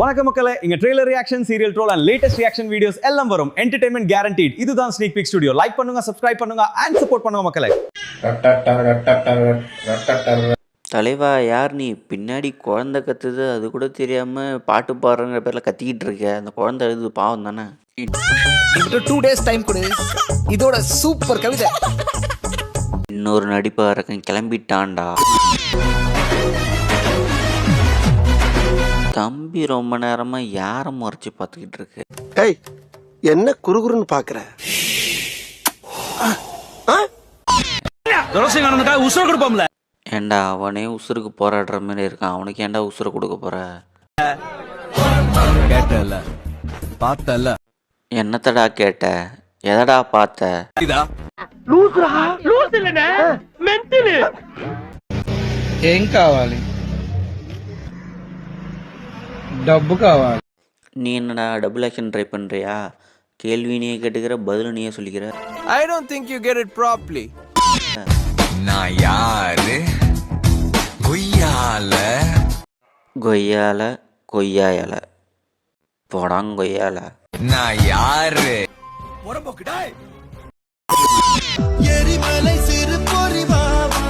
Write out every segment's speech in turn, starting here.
வணக்கம் மக்களே, இங்க trailer reaction, serial troll and latest reaction videos எல்லாம் வரும். Entertainment guaranteed. இதுதான் ஸ்னீக் பீக் ஸ்டுடியோ. லைக் பண்ணுங்க, சப்ஸ்கிரைப் பண்ணுங்க அண்ட் சப்போர்ட் பண்ணுங்க மக்களே. தலைவா, யார் நீ? பின்னாடி குழந்தை கத்துது, அது கூட தெரியாம பாட்டு பாடுறங்கிற பேர்ல கத்திக்கிட்டு இருக்க. அந்த குழந்தை அழுது பாவம் தானே. 2 days டைம் கொடு, இதோட சூப்பர் கவிதை. இன்னொரு நடிப்பாரக்கன் கிளம்பிட்டான்டா. தம்பி ரொம்ப நேரமா யாரை முறைச்சு பார்த்துக்கிட்டு இருக்கு. ஏய், என்ன குறுகுறுன்னு பாக்குற? உசுர கொடுப்போம்ல. ஏண்டா, அவனே உசுருக்கு போராடுற மாதிரி இருக்கான். அவனுக்கு ஏண்டா உசுரை கொடுக்க போற? கேட்டல பார்த்தல என்னத்தடா கேட்ட? எதடா பார்த்த? ఏం కావాలి? డబ్బు కావాలి. நீ என்னடா டபுள் ஆக்ஷன் ட்ரை பண்றியா? கேள்வி நீயே கேட்டுக்கிற, பதில் நீயே சொல்லிக்கிற. I don't think you get it properly. நான் யாரு? கொய்யால கொய்யால கொய்யாயல போடாங்கொய்யால. நான் யாரு? எரிமலை சிறு பொறிவாவா.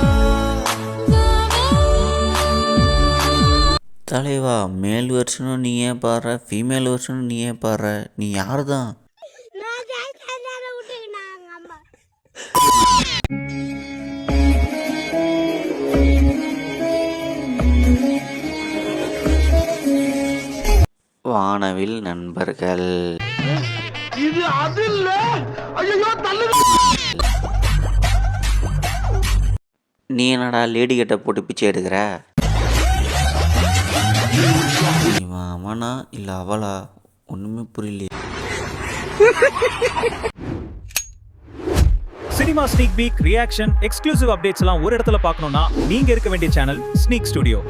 தலைவா, மேல் வெர்ஷனும் நீயே பாடுற, ஃபீமேல் வெர்ஷனும் நீயே பாடுற. நீ யாரு தான்? வானவில் நண்பர்கள். நீ என்னடா லேடி கட்ட போட்டு பிச்சை எடுக்கிற? இவன் அவனா இல்ல அவளா? ஒண்ணுமே புரியலையே. Cinema sneak peak reaction exclusive updates எல்லாம் ஒரு இடத்துல பார்க்கணும்னா நீங்க இருக்க வேண்டிய சேனல் ஸ்னீக் ஸ்டுடியோ.